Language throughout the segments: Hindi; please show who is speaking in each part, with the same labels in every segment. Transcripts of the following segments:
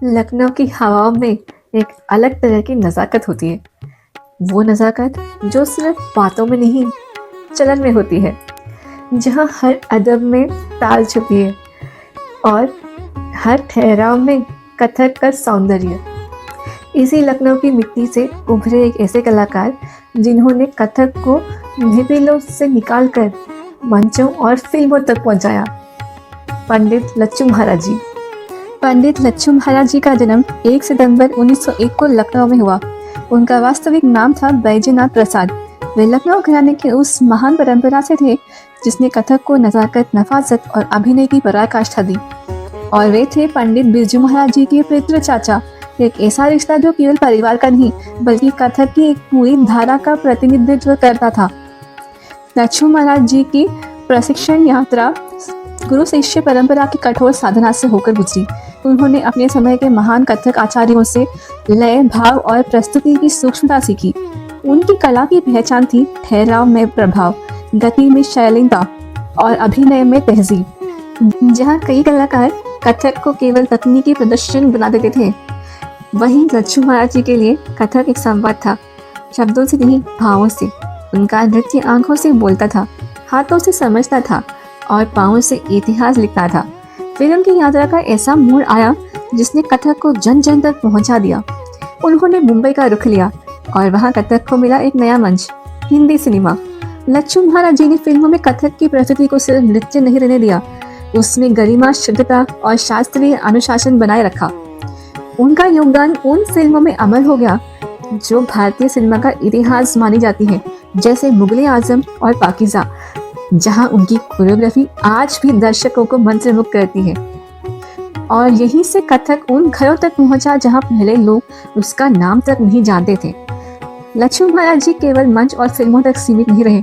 Speaker 1: लखनऊ की हवाओं में एक अलग तरह की नज़ाकत होती है। वो नज़ाकत जो सिर्फ बातों में नहीं, चलन में होती है, जहाँ हर अदब में ताल छुपी है और हर ठहराव में कथक का सौंदर्य। इसी लखनऊ की मिट्टी से उभरे एक ऐसे कलाकार जिन्होंने कथक को महफिलों से निकालकर मंचों और फिल्मों तक पहुंचाया। पंडित लच्छू महाराज जी। पंडित लच्छू महाराज जी का जन्म 1 सितंबर 1901 को लखनऊ में हुआ। उनका वास्तविक नाम था बैजनाथ प्रसाद। वे लखनऊ घराने के उस महान परंपरा से थे जिसने कथक को नज़ाकत, नफाजत और अभिनय की पराकाष्ठा दी। और वे थे पंडित बिरजू महाराज जी के पितृ चाचा, एक ऐसा रिश्ता जो केवल परिवार का नहीं बल्कि कथक की एक पूरी धारा का प्रतिनिधित्व करता था। लच्छू महाराज जी की प्रशिक्षण यात्रा गुरु शिष्य परंपरा की कठोर साधना से होकर गुजरी। उन्होंने अपने समय के महान कथक आचार्यों से लय, भाव और प्रस्तुति की सूक्ष्मता सीखी। उनकी कला की पहचान थी ठहराव में प्रभाव, गति में शालीनता और अभिनय में तहजीब। जहाँ कई कलाकार कथक को केवल तकनीकी प्रदर्शन बना देते थे, वहीं लच्छू महाराज जी के लिए कथक एक संवाद था, शब्दों से नहीं भावों से। उनका नृत्य आंखों से बोलता था, हाथों से समझता था और पाँवों से इतिहास लिखता था। फिर उनकी यात्रा का ऐसा मोड़ आया जिसने कथक को जन जन तक पहुंचा दिया। उन्होंने मुंबई का रुख लिया और वहां कथक को मिला एक नया मंच, हिंदी सिनेमा। लच्छू महाराज जी ने फिल्मों में कथक की प्रस्तुति को सिर्फ नृत्य नहीं रहने दिया, उसमें गरिमा, शुद्धता और शास्त्रीय अनुशासन बनाए रखा। उनका योगदान उन फिल्मों में अमर हो गया जो भारतीय सिनेमा का इतिहास मानी जाती है, जैसे मुगले आजम और पाकीज़ा, जहां उनकी कोरियोग्राफी आज भी दर्शकों को मंत्रमुग्ध करती है। और यहीं से कथक उन घरों तक पहुंचा जहां पहले लोग उसका नाम तक नहीं जानते थे। लच्छू महाराज जी केवल मंच और फिल्मों तक सीमित नहीं रहे,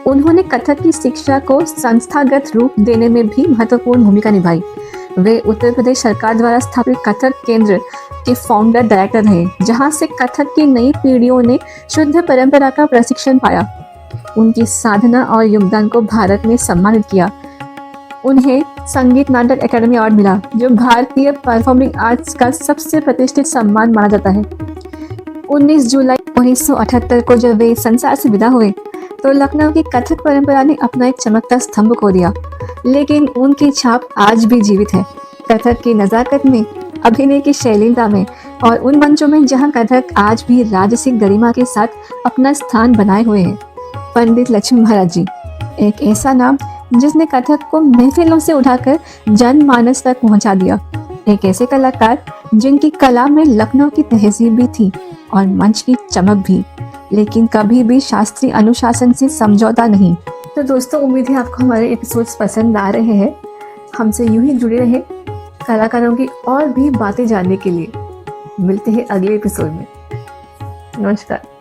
Speaker 1: उन्होंने कथक की शिक्षा को संस्थागत रूप देने में भी महत्वपूर्ण भूमिका निभाई। वे उत्तर प्रदेश सरकार द्वारा स्थापित कथक केंद्र के फाउंडर डायरेक्टर रहे, जहां से कथक की नई पीढ़ियों ने शुद्ध परंपरा का प्रशिक्षण पाया। उनकी साधना और योगदान को भारत ने सम्मानित किया। उन्हें संगीत नाटक अकादमी अवार्ड मिला, जो भारतीय परफॉर्मिंग आर्ट्स का सबसे प्रतिष्ठित सम्मान माना जाता है। 19 जुलाई 1978 को जब वे संसार से विदा हुए तो लखनऊ की कथक परंपरा ने अपना एक चमकता स्तंभ खो दिया, लेकिन उनकी छाप आज भी जीवित है। कथक की नज़ाकत में, अभिनय की शालीनता में और उन मंचों में जहां कथक आज भी राजसिक गरिमा के साथ अपना स्थान बनाए हुए है। पंडित लच्छू महाराज जी, एक ऐसा नाम जिसने कथक को महफिलों से उठाकर जनमानस तक पहुंचा दिया। एक ऐसे कलाकार जिनकी कला में लखनऊ की तहजीब भी थी और मंच की चमक भी, लेकिन कभी भी शास्त्रीय अनुशासन से समझौता नहीं। तो दोस्तों, उम्मीद है आपको हमारे एपिसोड्स पसंद आ रहे हैं। हमसे यूं ही जुड़े रहे कलाकारों की और भी बातें जानने के लिए। मिलते हैं अगले एपिसोड में। नमस्कार।